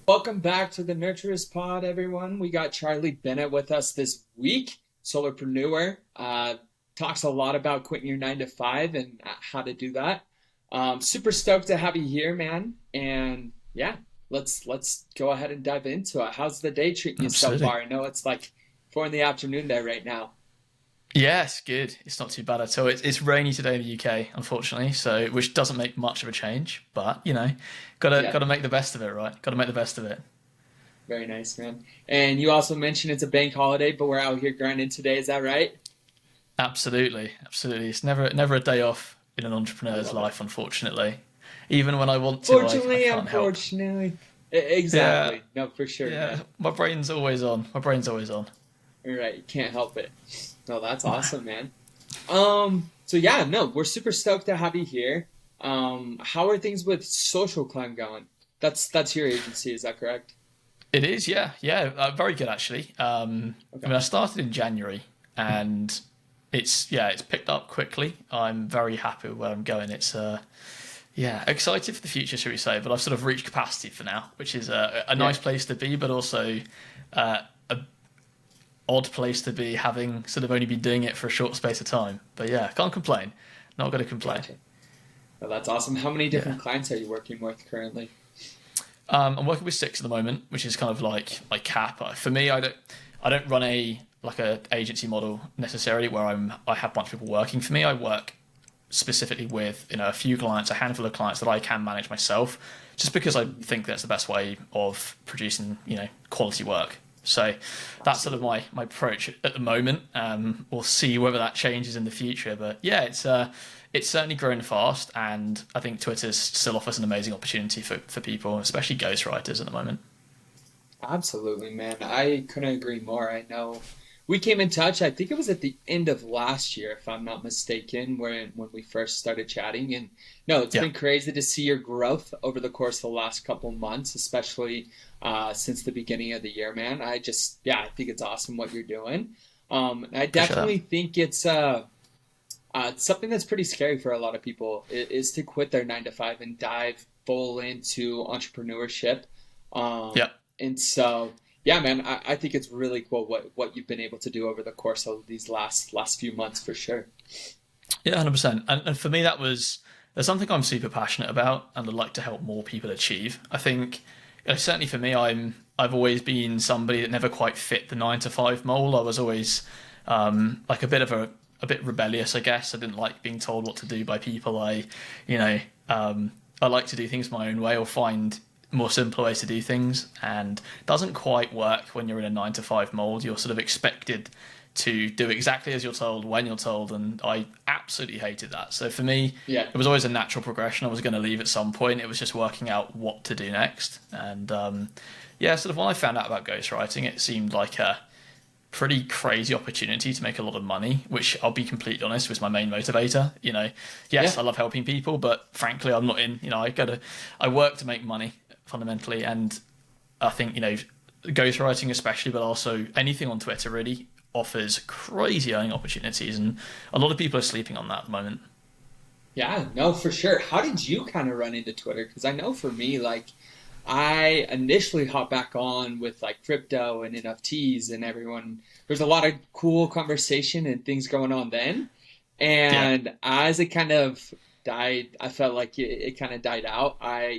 Welcome back to the Nurturers Pod, everyone. We got Charlie Bennett with us this week, solopreneur. Talks a lot about quitting your 9 to 5 and how to do that. Super stoked to have you here, man. And yeah, let's go ahead and dive into it. How's the day treating you so Absolutely. far? I know it's like 4 in the afternoon there right now. Yes, good. It's not too bad at all. It's rainy today in the UK, unfortunately, so which doesn't make much of a change. But Yeah, gotta make the best of it, right? Gotta make the best of it. very nice, man. And you also mentioned it's a bank holiday, but we're out here grinding today. Is that right? Absolutely, absolutely. It's never a day off in an I entrepreneur's love it. life, unfortunately. Even when I want to, I Fortunately, can't help. unfortunately. Yeah, Exactly. No, for sure, yeah. man. My brain's always on. My brain's always on. You're right. You can't help it. No, that's No. awesome, man. So yeah, no, we're super stoked to have you here. How are things with Social Climb going? That's your agency, is that correct? It is, yeah, yeah, very good actually. I Okay. mean, I started in January, and it's picked up quickly. I'm very happy with where I'm going. It's yeah, excited for the future, shall we say? But I've sort of reached capacity for now, which is a Yeah. nice place to be, but also a odd place to be, having sort of only been doing it for a short space of time. But yeah, can't complain. Not going to complain. Gotcha. Well, that's awesome. How many Yeah. different clients are you working with currently? I'm working with six at the moment, which is kind of like my cap. For me, I don't run a agency model necessarily where I have a bunch of people working for me. I work specifically with a few clients, a handful of clients that I can manage myself, just because I think that's the best way of producing quality work. So that's sort of Absolutely. my approach at the moment. We'll see whether that changes in the future, but yeah, it's certainly grown fast, and I think Twitter still offers an amazing opportunity for people, especially ghostwriters at the moment. Absolutely, man. I couldn't agree more. I know we came in touch, I think it was at the end of last year, if I'm not mistaken, when we first started chatting. And no, it's Yeah, been crazy to see your growth over the course of the last couple of months, especially since the beginning of the year, man. Yeah, I think it's awesome what you're doing. I appreciate that. definitely think it's something that's pretty scary for a lot of people is to quit their 9 to 5 and dive full into entrepreneurship. Yeah. And so, yeah, man, I think it's really cool what you've been able to do over the course of these last few months for sure. Yeah, 100%. And for me, there's something I'm super passionate about, and I'd like to help more people achieve. I think, certainly for me, I've always been somebody that never quite fit the 9 to 5 mold. I was always like a bit rebellious, I guess. I didn't like being told what to do by people. You know, I like to do things my own way or find more simpler ways to do things, and it doesn't quite work when you're in a 9 to 5 mold. You're sort of expected to do exactly as you're told when you're told, and I absolutely hated that. So for me, Yeah, it was always a natural progression. I was going to leave at some point. It was just working out what to do next. And yeah, sort of when I found out about ghostwriting, it seemed like a pretty crazy opportunity to make a lot of money, which I'll be completely honest was my main motivator. yeah, Yes, I love helping people, but frankly, I'm not in. I work to make money fundamentally, and I think ghostwriting especially, but also anything on Twitter really offers crazy earning opportunities, and a lot of people are sleeping on that at the moment. yeah. No, for sure. How did you kind of run into Twitter? Because I know for me, like, I initially hopped back on with like crypto and NFTs and everyone. There's a lot of cool conversation and things going on then. Yeah, And as it kind of died, I felt like it kind of died out.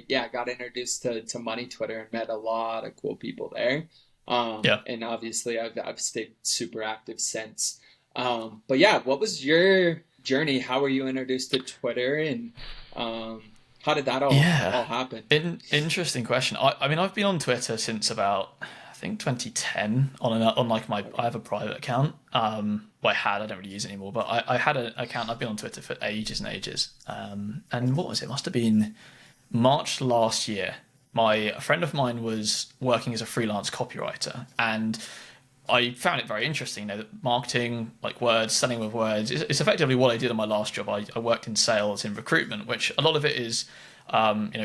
Yeah, got introduced to Money Twitter and met a lot of cool people there. yeah. And obviously, I've stayed super active since. But yeah, what was your journey? How were you introduced to Twitter, and how did that Yeah, all happen? interesting question. I mean, I've been on Twitter since about I think 2010 on like I have a private account. Well, I don't really use it anymore, but I had an account. I've been on Twitter for ages and ages. And what was it? Must have been March last year. A friend of mine was working as a freelance copywriter, and I found it very interesting. That marketing, like words, selling with words, it's effectively what I did in my last job. I worked in sales in recruitment, which a lot of it is,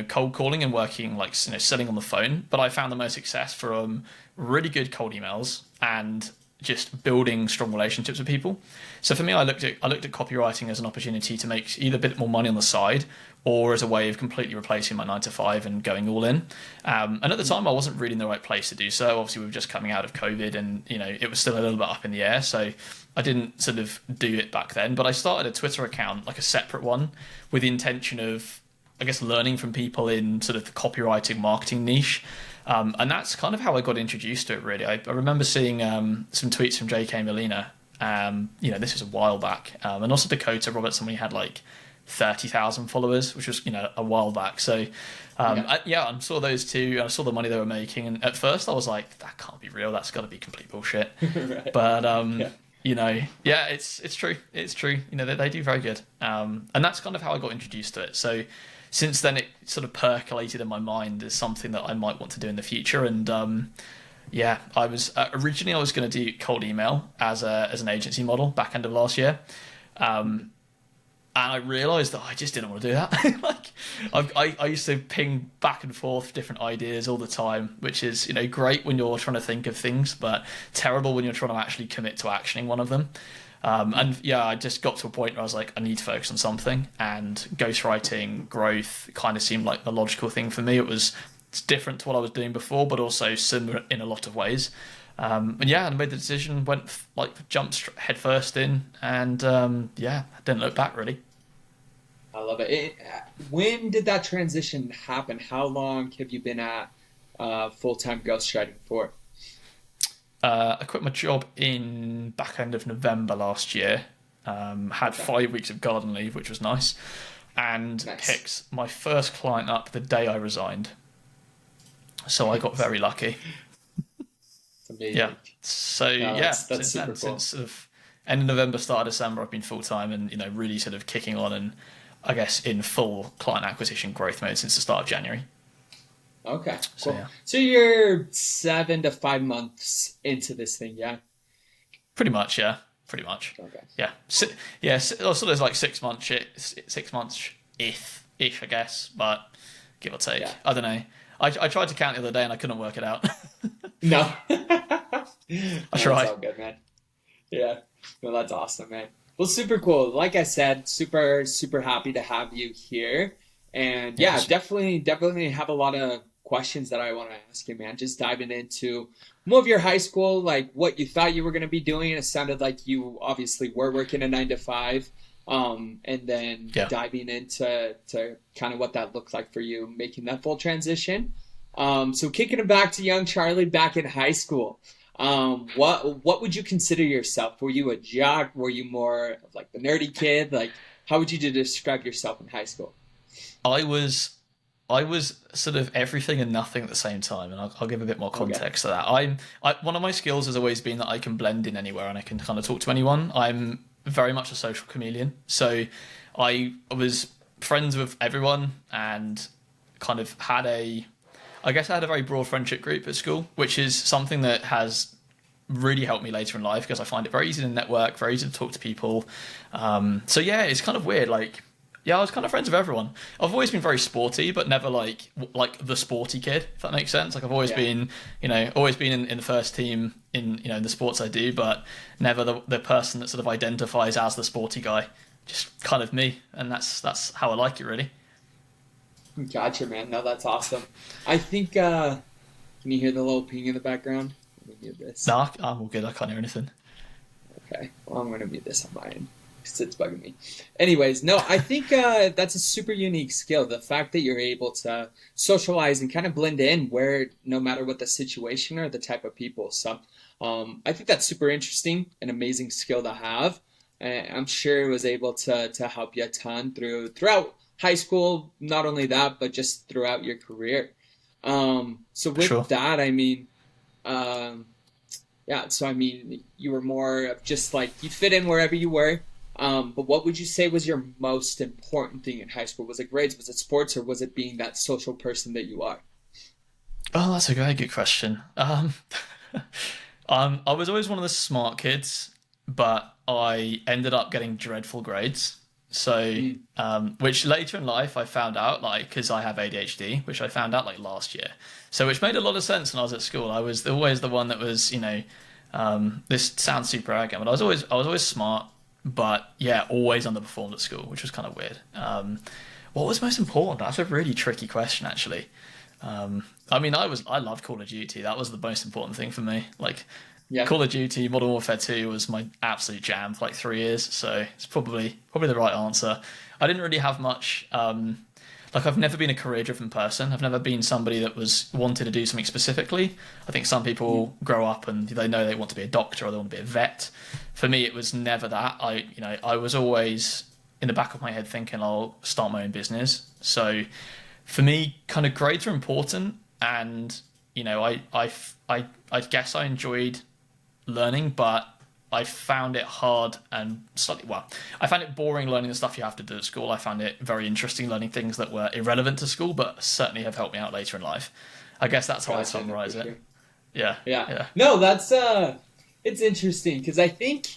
cold calling and working selling on the phone. But I found the most success from really good cold emails and just building strong relationships with people. So for me, I looked at copywriting as an opportunity to make either a bit more money on the side, or as a way of completely replacing my 9 to 5 and going all in. And at the time, I wasn't really in the right place to do so. Obviously, we were just coming out of COVID, and it was still a little bit up in the air. So I didn't sort of do it back then. But I started a Twitter account, like a separate one, with the intention of, I guess, learning from people in sort of the copywriting marketing niche. And that's kind of how I got introduced to it, really. I remember seeing some tweets from J.K. Molina. This was a while back. And also Dakota Robertson, when he had like 30,000 followers, which was, a while back. So, I saw those two, and I saw the money they were making. And at first I was like, that can't be real. That's got to be complete bullshit. Right. But, it's true. It's true. They do very good. And that's kind of how I got introduced to it. So since then, it sort of percolated in my mind as something that I might want to do in the future. And I was originally I was going to do cold email as an agency model back end of last year, and I realised that I just didn't want to do that. I used to ping back and forth different ideas all the time, which is great when you're trying to think of things, but terrible when you're trying to actually commit to actioning one of them. I just got to a point where I was like, I need to focus on something, and ghostwriting, growth kind of seemed like the logical thing for me. It's different to what I was doing before, but also similar in a lot of ways. I made the decision, jumped head first in, and didn't look back really. I love it. When did that transition happen? How long have you been at full-time ghostwriting for? I quit my job in back end of November last year. Had 5 weeks of garden leave, which was nice, and picked my first client up the day I resigned. So I got very lucky. It's amazing. Yeah. So that's super cool. Since sort of end of November, start of December, I've been full time and really sort of kicking on, and I guess in full client acquisition growth mode since the start of January. Okay, cool. So you're 7 to 5 months into this thing, yeah? Pretty much, yeah. Pretty much. Okay. Yeah. Also there's like 6 months, 6 months ish, I guess, but give or take. Yeah. I don't know. I tried to count the other day and I couldn't work it out. No. I tried. That's all good, man. Yeah. No, that's awesome, man. Well, super cool. Like I said, super, super happy to have you here. And definitely have a lot of questions that I want to ask you, man. Just diving into more of your high school, like what you thought you were going to be doing. It sounded like you obviously were working a 9 to 5. And then diving into kind of what that looked like for you, making that full transition. So kicking it back to young Charlie back in high school. What would you consider yourself? Were you a jock? Were you more of like the nerdy kid? Like, how would you describe yourself in high school? I was sort of everything and nothing at the same time, and I'll give a bit more context to that. One of my skills has always been that I can blend in anywhere and I can kind of talk to anyone. I'm very much a social chameleon, so I was friends with everyone and kind of had a very broad friendship group at school, which is something that has really helped me later in life because I find it very easy to network, very easy to talk to people. It's kind of weird. I was kind of friends with everyone. I've always been very sporty, but never like the sporty kid, if that makes sense. Like I've always been, in the first team in the sports I do, but never the person that sort of identifies as the sporty guy. Just kind of me, and that's how I like it, really. Gotcha, man. No, that's awesome. I think, can you hear the little ping in the background? Let me mute this. No, I'm all good. I can't hear anything. Okay. Well, I'm going to mute this on my end. It's bugging me. Anyways, no, I think that's a super unique skill. The fact that you're able to socialize and kind of blend in no matter what the situation or the type of people. So I think that's super interesting, an amazing skill to have. And I'm sure it was able to help you a ton throughout high school. Not only that, but just throughout your career. So with that, I mean, you were more of just like you fit in wherever you were. But what would you say was your most important thing in high school? Was it grades? Was it sports? Or was it being that social person that you are? Oh, that's a very good question. I was always one of the smart kids, but I ended up getting dreadful grades. So, which later in life I found out, because I have ADHD, which I found out last year. So, which made a lot of sense when I was at school. I was always the one that was, This sounds super arrogant, but I was always smart, but yeah, always underperformed at school, which was kind of weird. What was most important? That's a really tricky question, actually. I mean, I loved Call of Duty. That was the most important thing for me. Like, Yeah. Call of Duty, Modern Warfare 2 was my absolute jam for like 3 years. So it's probably the right answer. I didn't really have much. Like, I've never been a career-driven person. I've never been somebody that was wanted to do something specifically. I think some people grow up and they know they want to be a doctor or they want to be a vet. For me, it was never that. I was always in the back of my head thinking I'll start my own business. So for me, kind of grades are important, and I guess I enjoyed learning, but I found it hard and slightly, well, I found it boring learning the stuff you have to do at school. I found it very interesting learning things that were irrelevant to school, but certainly have helped me out later in life. I guess that's how I Gotcha, summarize for it. sure. Yeah, Yeah. yeah, No, that's it's interesting because I think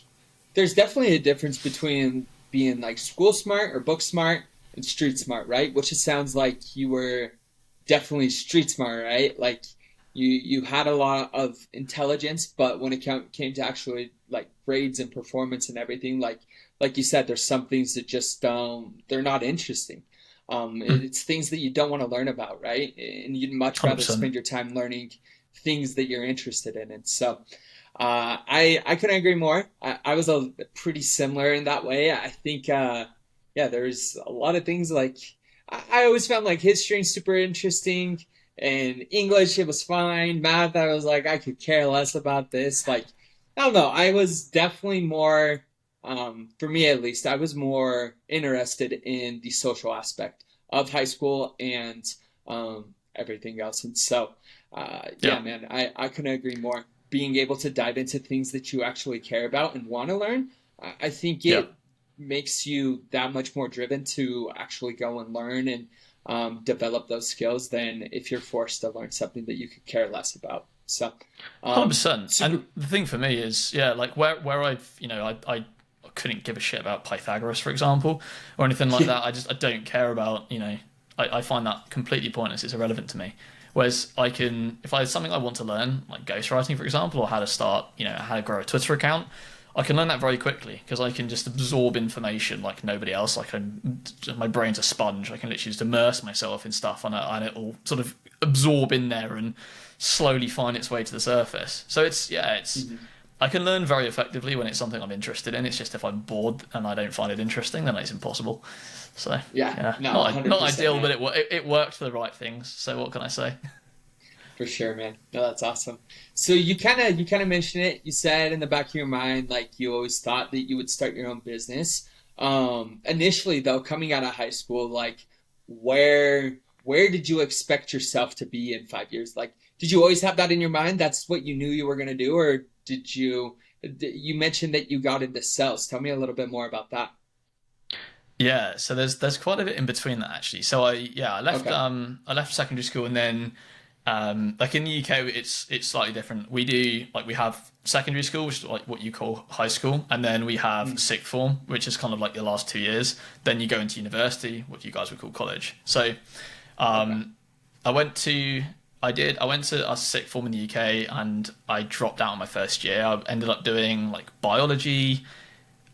there's definitely a difference between being like school smart or book smart and street smart, right? Which it sounds like you were definitely street smart, right? Like you had a lot of intelligence, but when it came to actually like grades and performance and everything, like you said, there's some things that just they're not interesting. It's things that you don't want to learn about, right? And you'd much rather 100%. spend your time learning things that you're interested in. And so I couldn't agree more. I was a pretty similar in that way. I think yeah, there's a lot of things like I always found like history super interesting, and English it was fine. Math I was like I could care less about this. Like I don't know. I was definitely more for me at least. I was more interested in the social aspect of high school and everything else. And so yeah, Yeah, man, I couldn't agree more. Being able to dive into things that you actually care about and want to learn, I think yeah. it makes you that much more driven to actually go and learn and develop those skills than if you're forced to learn something that you could care less about. So, 100%. super, And the thing for me is, yeah, like where I've, I couldn't give a shit about Pythagoras, for example, or anything like yeah, that. I don't care about, I find that completely pointless. It's irrelevant to me. Whereas if I had something I want to learn, like ghostwriting, for example, or how to start, how to grow a Twitter account, I can learn that very quickly because I can just absorb information like nobody else. My brain's a sponge. I can literally just immerse myself in stuff and it'll sort of absorb in there and slowly find its way to the surface. So I can learn very effectively when it's something I'm interested in. It's just if I'm bored and I don't find it interesting, then it's impossible. So yeah, yeah, no, not 100%, ideal, man. but it worked for the right things. So what can I say? For sure, man. No, that's awesome. So you kind of mentioned it. You said in the back of your mind, like you always thought that you would start your own business. Initially, though, coming out of high school, like where did you expect yourself to be in 5 years? Like, did you always have that in your mind? That's what you knew you were gonna do, or did you? You mentioned that you got into sales. Tell me a little bit more about that. Yeah, so there's quite a bit in between that actually. So Okay. I left secondary school and then like in the UK it's slightly different. We have secondary school, which is like what you call high school, and then we have Mm, sixth form, which is kind of like your last 2 years. Then you go into university, what you guys would call college. So okay. um I went to I went to a sixth form in the UK and I dropped out on my first year. I ended up doing like biology,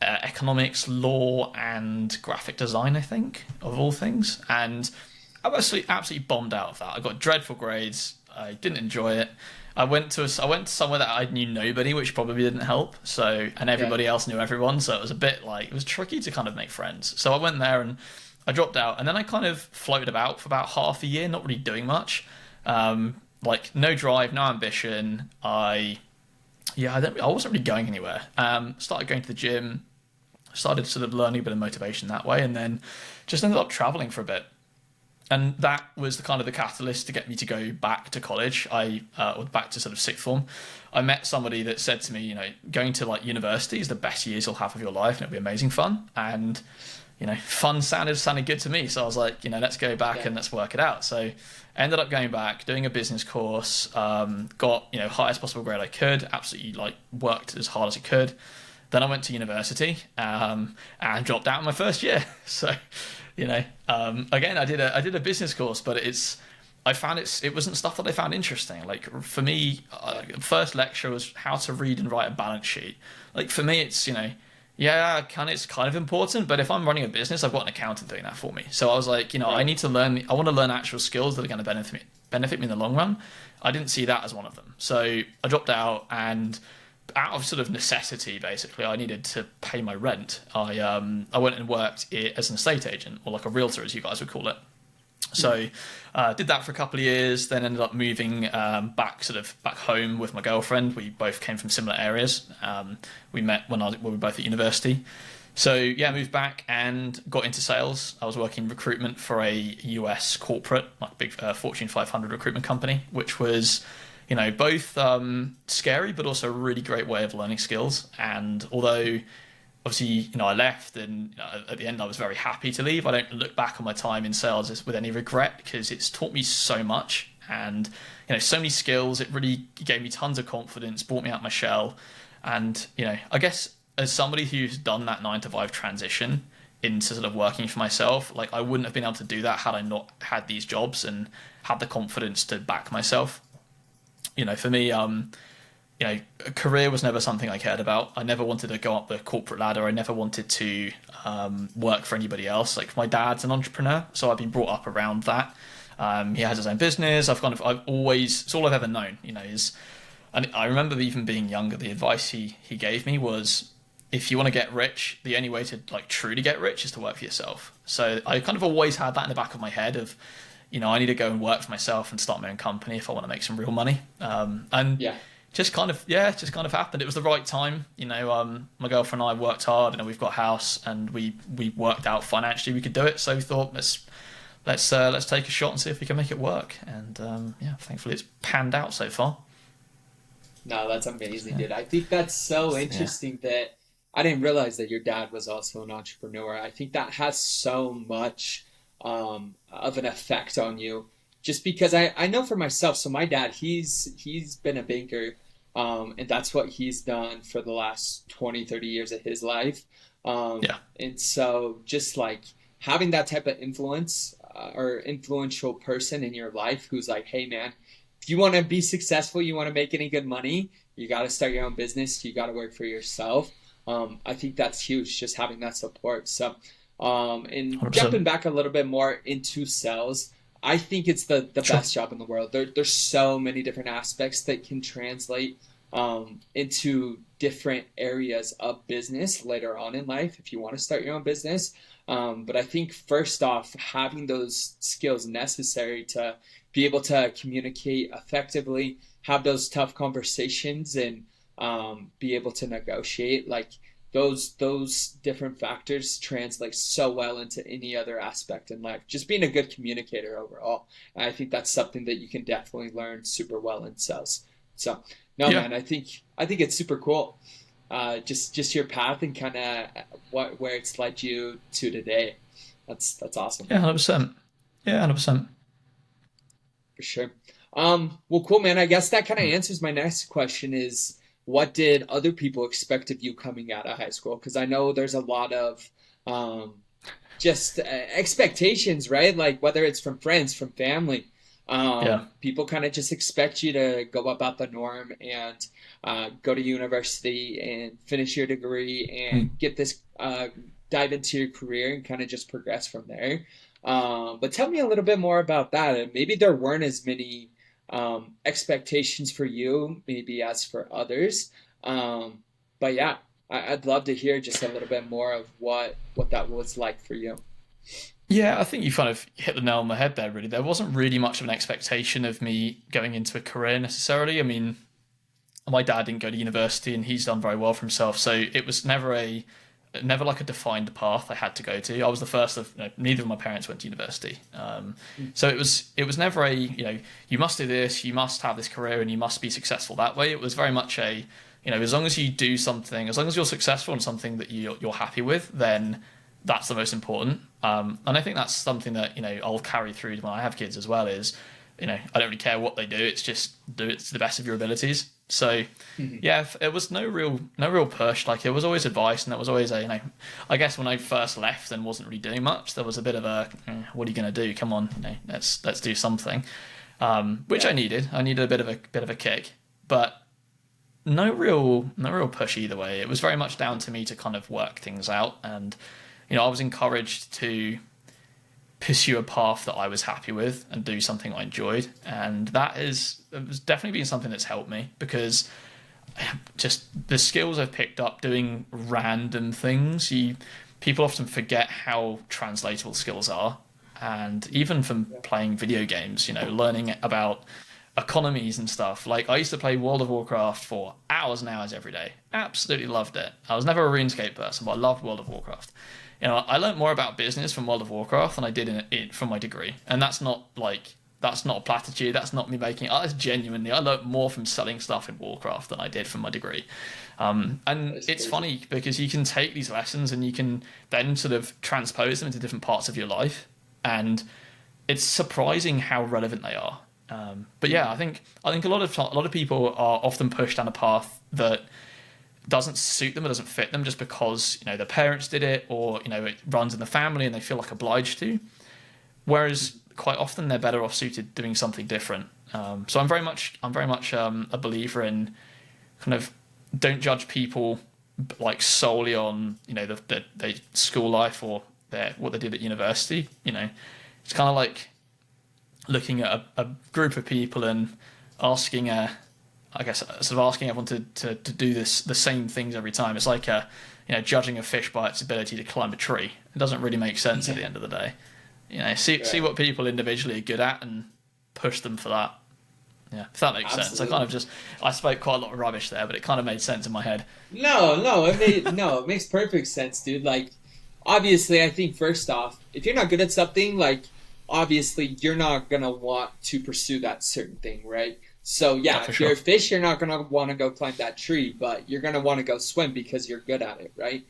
economics, law, and graphic design, I think, of all things. And I was absolutely bombed out of that. I got dreadful grades. I didn't enjoy it. I went to somewhere that I knew nobody, which probably didn't help. So, and Yeah. everybody else knew everyone. So it was a bit like, it was tricky to kind of make friends. So I went there and I dropped out. And then I kind of floated about for about half a year, not really doing much. Like no drive, no ambition. I wasn't really going anywhere. Started going to the gym, started sort of learning a bit of motivation that way, and then just ended up traveling for a bit. And that was the kind of the catalyst to get me to go back to college. Or back to sort of sixth form. I met somebody that said to me, going to like university is the best years you'll have of your life, and it'll be amazing fun. And fun sounded good to me. So I was like, let's go back Yeah. and let's work it out. So I ended up going back, doing a business course, got, highest possible grade I could, absolutely like worked as hard as I could. Then I went to university, and dropped out in my first year. So, again, I did a business course, but I found it wasn't stuff that I found interesting. Like for me, first lecture was how to read and write a balance sheet. Like for me, it's, yeah, it's kind of important, but if I'm running a business, I've got an accountant doing that for me. So I was like, I need to learn. I want to learn actual skills that are going to benefit me in the long run. I didn't see that as one of them, so I dropped out, and out of sort of necessity, basically, I needed to pay my rent. I went and worked as an estate agent, or like a realtor, as you guys would call it. So did that for a couple of years, then ended up moving back home with my girlfriend. We both came from similar areas. We met when we were both at university. So yeah, moved back and got into sales. I was working recruitment for a US corporate, like big Fortune 500 recruitment company, which was, both scary, but also a really great way of learning skills. And although obviously, I left, and at the end I was very happy to leave, I don't look back on my time in sales with any regret, because it's taught me so much, and so many skills. It really gave me tons of confidence, brought me out my shell. And I guess as somebody who's done that 9 to 5 transition into sort of working for myself, like I wouldn't have been able to do that had I not had these jobs and had the confidence to back myself. For me, a career was never something I cared about. I never wanted to go up the corporate ladder. I never wanted to work for anybody else. Like my dad's an entrepreneur, so I've been brought up around that. He has his own business. I've always, it's all I've ever known, and I remember even being younger, the advice he gave me was, if you want to get rich, the only way to like truly get rich is to work for yourself. So I kind of always had that in the back of my head of, I need to go and work for myself and start my own company if I want to make some real money. And yeah. Just kind of happened. It was the right time. My girlfriend and I worked hard, and we've got a house, and we worked out financially we could do it. So we thought, let's take a shot and see if we can make it work. And thankfully it's panned out so far. No, that's amazing, dude. I think that's so interesting that I didn't realize that your dad was also an entrepreneur. I think that has so much of an effect on you. Just because I know for myself, so my dad, he's been a banker, and that's what he's done for the last 20, 30 years of his life. And so just like having that type of influence or influential person in your life who's like, hey man, if you want to be successful, you want to make any good money, you got to start your own business, you got to work for yourself. I think that's huge, just having that support. So, and 100%. Jumping back a little bit more into sales, I think it's the best job in the world. There's so many different aspects that can translate into different areas of business later on in life if you want to start your own business. But I think first off, having those skills necessary to be able to communicate effectively, have those tough conversations, and be able to negotiate, like those different factors translate so well into any other aspect in life. Just being a good communicator overall. And I think that's something that you can definitely learn super well in sales. So man, I think it's super cool. Just your path and kind of where it's led you to today. That's awesome. Yeah, 100%. Yeah, 100%. For sure. Well, cool, man. I guess that kind of answers my next question is, what did other people expect of you coming out of high school? Because I know there's a lot of just expectations, right? Like whether it's from friends, from family. People kind of just expect you to go about the norm and go to university and finish your degree and get this, dive into your career and kind of just progress from there. But tell me a little bit more about that. And maybe there weren't as many expectations for you maybe as for others, but yeah, I'd love to hear just a little bit more of what that was like for you. I think you kind of hit the nail on the head there, really. There wasn't really much of an expectation of me going into a career necessarily. I mean, my dad didn't go to university and he's done very well for himself, so it was never like a defined path I had to go to. I was the first of, neither of my parents went to university. So it was never a, you must do this, you must have this career and you must be successful that way. It was very much a, as long as you do something, as long as you're successful in something that you're happy with, then that's the most important. And I think that's something that, I'll carry through when I have kids as well is, I don't really care what they do. It's just do it to the best of your abilities. So it was no real push. Like it was always advice, and there was always a, I guess when I first left and wasn't really doing much, there was a bit of a, what are you going to do? Come on, let's do something. which Yeah. I needed. I needed a bit of a kick, but no real push either way. It was very much down to me to kind of work things out, and I was encouraged to pursue a path that I was happy with and do something I enjoyed, and it was definitely been something that's helped me because just the skills I've picked up doing random things. People often forget how translatable skills are, and even from Yeah. playing video games, learning about economies and stuff. Like I used to play World of Warcraft for hours and hours every day. Absolutely loved it. I was never a RuneScape person, but I loved World of Warcraft. I learned more about business from World of Warcraft than I did in it from my degree, and that's not a platitude. That's not me making it. That's genuinely, I learned more from selling stuff in Warcraft than I did from my degree. And That's it's crazy. funny because you can take these lessons and you can then sort of transpose them into different parts of your life, and it's surprising how relevant they are. But yeah, Mhm. I think a lot of people are often pushed down a path that doesn't suit them or doesn't fit them just because their parents did it, or it runs in the family and they feel like obliged to. Whereas quite often they're better off suited doing something different. So I'm very much a believer in kind of don't judge people like solely on their school life or what they did at university. It's kind of like looking at a group of people and asking I guess sort of asking everyone to do the same things every time. It's like judging a fish by its ability to climb a tree. It doesn't really make sense at the Yeah. end of the day. See Right. what people individually are good at and push them for that. Yeah, if that makes sense. Absolutely. I spoke quite a lot of rubbish there, but it kind of made sense in my head. No, it makes perfect sense, dude. Like, obviously, I think first off, if you're not good at something, like, obviously, you're not gonna want to pursue that certain thing, right? So Yeah, yeah, for if you're a sure. fish, you're not gonna want to go climb that tree, but you're gonna want to go swim because you're good at it, right?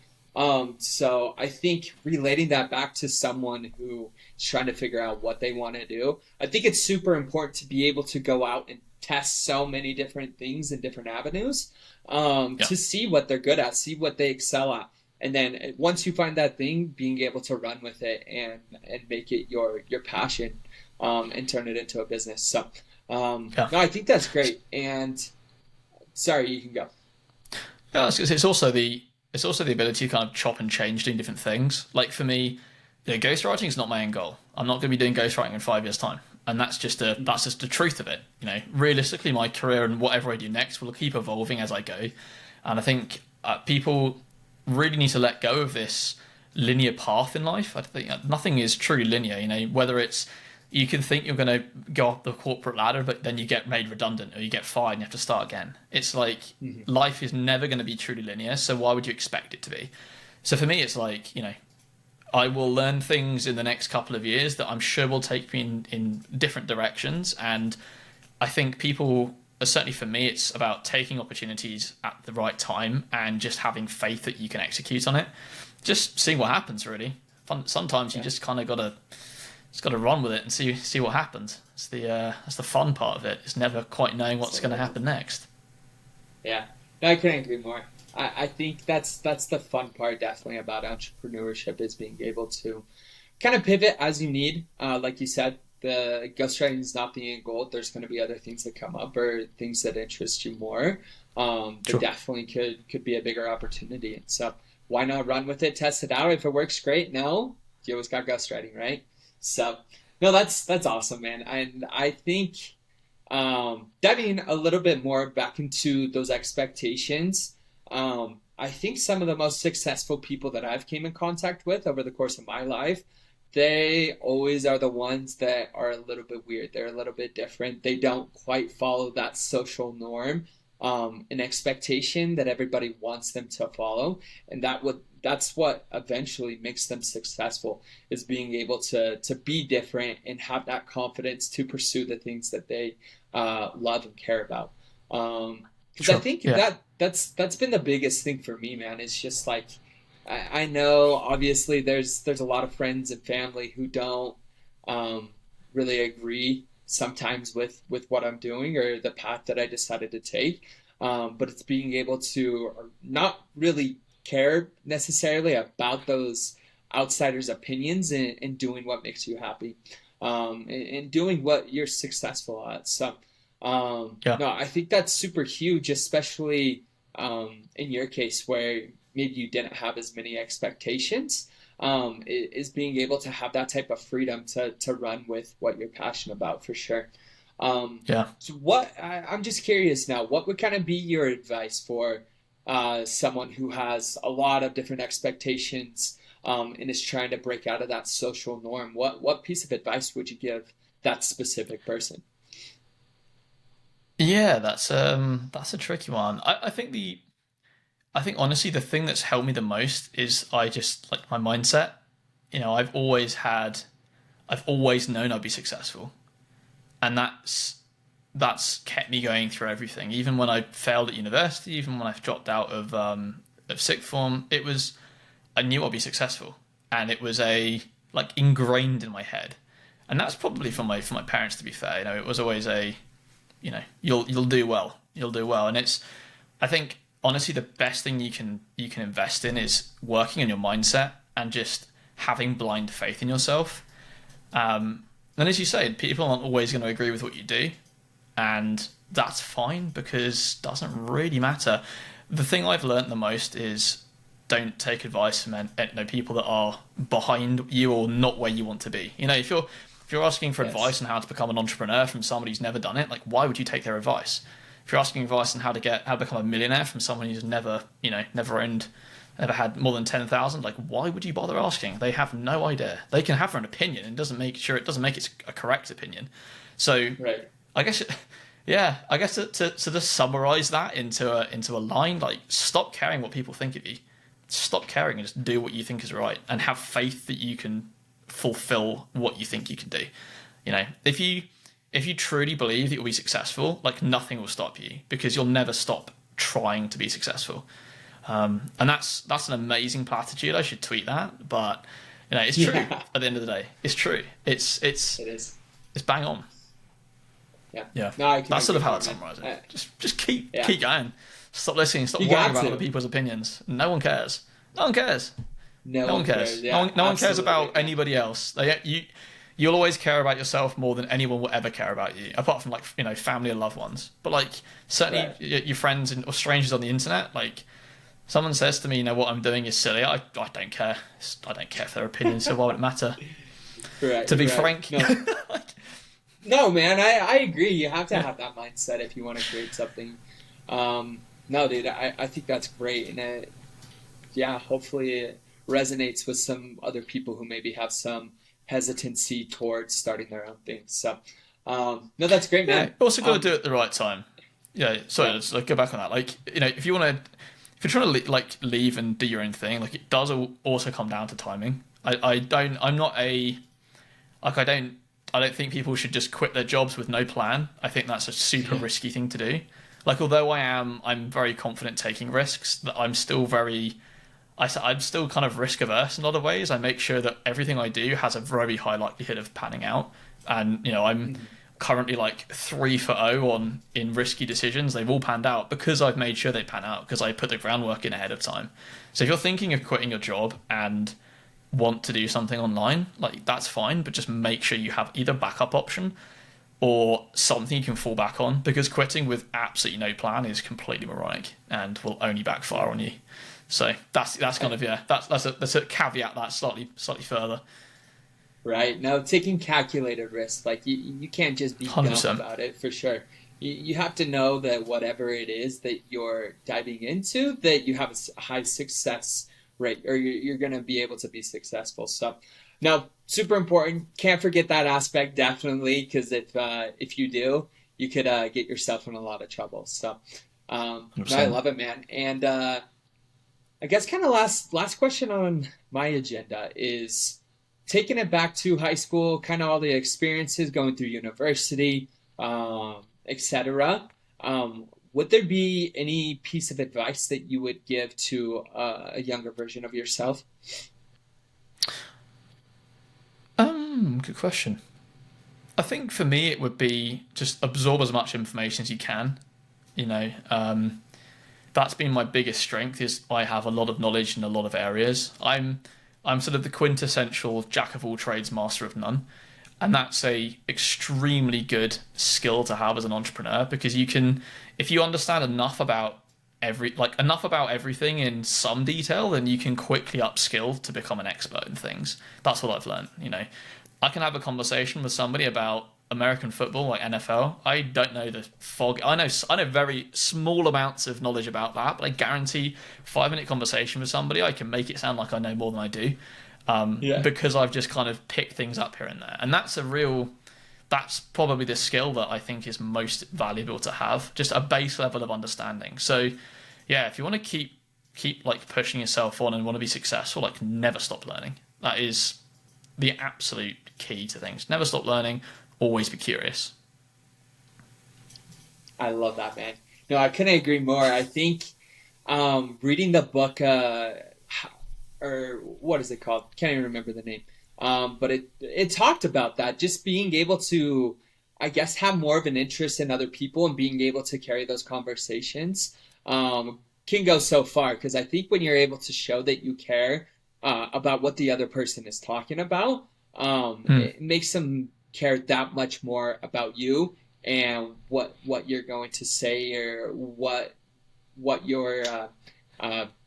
So I think relating that back to someone who is trying to figure out what they want to do, I think it's super important to be able to go out and test so many different things in different avenues, Yeah, to see what they're good at, see what they excel at, and then once you find that thing, being able to run with it and make it your passion, and turn it into a business. So yeah. no, I think that's great. And sorry, you can go. Yeah, it's also the ability to kind of chop and change doing different things. Like for me, ghostwriting is not my end goal. I'm not going to be doing ghostwriting in 5 years' time, and that's just the truth of it. Realistically, my career and whatever I do next will keep evolving as I go, and I think people really need to let go of this linear path in life. I think nothing is truly linear. Whether it's you can think you're going to go up the corporate ladder, but then you get made redundant or you get fired and you have to start again. It's like Mhm. life is never going to be truly linear, so why would you expect it to be? So for me, it's like, I will learn things in the next couple of years that I'm sure will take me in different directions. And I think certainly for me, it's about taking opportunities at the right time and just having faith that you can execute on it. Just seeing what happens, really. Sometimes you Yeah, just kind of got to run with it and see what happens. That's the fun part of it. It's never quite knowing what's going to absolutely. happen next. Yeah, no, I couldn't agree more. I think that's the fun part definitely about entrepreneurship is being able to kind of pivot as you need. Like you said, the ghostwriting is not the end goal. There's going to be other things that come up or things that interest you more. That Sure. definitely could be a bigger opportunity. And so why not run with it, test it out? If it works, great. No, you always got ghostwriting, right? So no, that's awesome, man. And I think diving a little bit more back into those expectations, I think some of the most successful people that I've came in contact with over the course of my life, they always are the ones that are a little bit weird. They're a little bit different. They don't quite follow that social norm, an expectation that everybody wants them to follow, and that's what eventually makes them successful, is being able to be different and have that confidence to pursue the things that they love and care about. Because I Sure. think Yeah. that's been the biggest thing for me, man. It's just like I know obviously there's a lot of friends and family who don't um, really agree sometimes with what I'm doing or the path that I decided to take. But it's being able to not really care necessarily about those outsiders' opinions and doing what makes you happy. and doing what you're successful at. So, Yeah. no, I think that's super huge, especially in your case where maybe you didn't have as many expectations. Is being able to have that type of freedom to run with what you're passionate about for sure. Yeah. So I'm just curious now, what would kind of be your advice for someone who has a lot of different expectations and is trying to break out of that social norm? What piece of advice would you give that specific person? Yeah, that's a tricky one. I think honestly the thing that's helped me the most is I just like my mindset. You know, I've always known I'd be successful. And that's kept me going through everything. Even when I failed at university, even when I dropped out of sixth form, it was I knew I'd be successful, and it was a like ingrained in my head. And that's probably from my parents. To be fair, you know, it was always a you know you'll do well, you'll do well, and it's I think honestly the best thing you can invest in is working on your mindset and just having blind faith in yourself. And as you say, people aren't always going to agree with what you do, and that's fine because it doesn't really matter. The thing I've learned the most is don't take advice from people that are behind you or not where you want to be. You know, if you're asking for Yes. advice on how to become an entrepreneur from somebody who's never done it, like why would you take their advice? If you're asking advice on how to become a millionaire from someone who's never owned, never had more than 10,000, like why would you bother asking? They have no idea. They can have an opinion and it doesn't make it a correct opinion. So Right. I guess, yeah, I guess to just summarize that into a line, like stop caring what people think of you, stop caring and just do what you think is right, and have faith that you can fulfill what you think you can do. You know, if you truly believe that you'll be successful, like nothing will stop you because you'll never stop trying to be successful. And that's an amazing platitude. I should tweet that, but you know, it's true. Yeah, At the end of the day, it's true. it is. It's bang on. Yeah. Yeah, No, I can that's sort agree of how more, I'd man. summarize it. Just Yeah. keep going. Stop listening. Stop You worrying got about other to. people's opinions. No one cares. No one cares. No No one one cares. cares. Yeah, No one cares absolutely, about man. anybody else. You'll always care about yourself more than anyone will ever care about you, apart from like family and loved ones. But like certainly Right. your friends or strangers on the internet, like someone says to me, what I'm doing is silly. I don't care. I don't care if their opinion. So why would it matter? Right. To be Right. frank, No. like, No, man. I agree. You have to have that mindset if you want to create something. No, dude. I think that's great, and yeah, hopefully it resonates with some other people who maybe have some hesitancy towards starting their own things. So, no, that's great, yeah. man. Also got to do Um, it at the right time. Yeah. Sorry, yeah, let's like, go back on that. Like if you want to, if you're trying to like leave and do your own thing, like it does also come down to timing. I don't. I'm not a like I don't think people should just quit their jobs with no plan. I think that's a super risky thing to do. Like although I'm very confident taking risks, that I'm still kind of risk averse in a lot of ways. I make sure that everything I do has a very high likelihood of panning out. And I'm currently like 3 for 0 on in risky decisions. They've all panned out because I've made sure they pan out because I put the groundwork in ahead of time. So if you're thinking of quitting your job and want to do something online, like that's fine, but just make sure you have either backup option or something you can fall back on, because quitting with absolutely no plan is completely moronic and will only backfire on you. So that's kind of that's a caveat that slightly further. right. No, taking calculated risks. Like you can't just be dumb 100%. about it for sure. You have to know that whatever it is that you're diving into, that you have a high success rate, or you're going to be able to be successful. So, now super important. Can't forget that aspect definitely, because if you do, you could get yourself in a lot of trouble. So, no, I 100%. love it, man. And I guess kind of last question on my agenda is taking it back to high school, kind of all the experiences going through university, etc. Would there be any piece of advice that you would give to a younger version of yourself? Good question. I think for me it would be just absorb as much information as you can. You know, that's been my biggest strength is I have a lot of knowledge in a lot of areas. I'm sort of the quintessential jack of all trades, master of none. And that's a extremely good skill to have as an entrepreneur, because you can, if you understand enough about everything in some detail, then you can quickly upskill to become an expert in things. That's what I've learned. I can have a conversation with somebody about American football, like NFL. I don't know the fog. I know very small amounts of knowledge about that, but I guarantee 5 minute conversation with somebody, I can make it sound like I know more than I do, Yeah. because I've just kind of picked things up here and there. And that's probably the skill that I think is most valuable to have, just a base level of understanding. So yeah, if you want to keep like pushing yourself on and want to be successful, like never stop learning. That is the absolute key to things. Never stop learning, always be curious. I love that, man. No, I couldn't agree more. I think reading the book, or what is it called? Can't even remember the name. But it talked about that, just being able to, I guess, have more of an interest in other people and being able to carry those conversations can go so far. Because I think when you're able to show that you care about what the other person is talking about, it makes them care that much more about you and what you're going to say, or what you're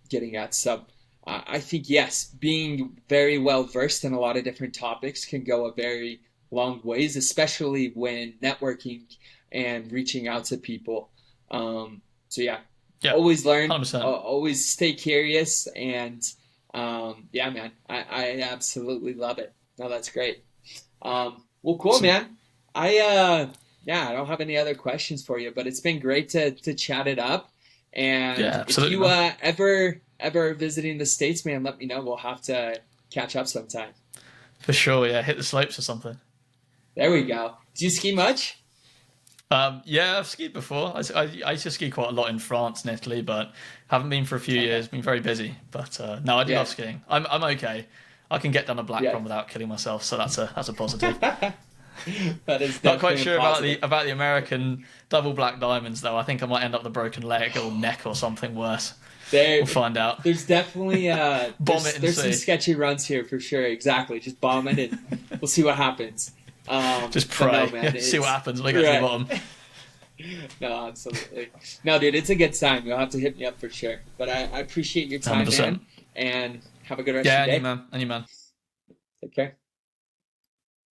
getting at. So I think, yes, being very well versed in a lot of different topics can go a very long ways, especially when networking and reaching out to people. So yeah, Yeah, always learn, 100%. always stay curious, and yeah, man, I absolutely love it. No, that's great. Well, cool, Awesome. man. Yeah, I don't have any other questions for you, but it's been great to chat it up. Yeah, And if absolutely, you man. ever visiting the States, man, let me know. We'll have to catch up sometime. For sure, yeah. Hit the slopes or something. There we go. Do you ski much? Yeah, I've skied before. I used to ski quite a lot in France and Italy, but haven't been for a few Okay. years. Been very busy, but no, I do Yeah. love skiing. I'm okay. I can get down a black Yeah. run without killing myself, so that's a positive. That is Not quite definitely a sure about the positive. American double black diamonds though. I think I might end up with a broken leg or neck or something worse. There, We'll find out. there's definitely Bomb it and there's some see. sketchy runs here for sure. Exactly. Just bomb it and we'll see what happens. Just But no, pray. man, See what it's happens when I get to the right. bottom. No, absolutely. No, dude, it's a good time. You'll have to hit me up for sure. But I appreciate your time, 100%. man, and have a good rest of Yeah, your any day. man, any man. Take care.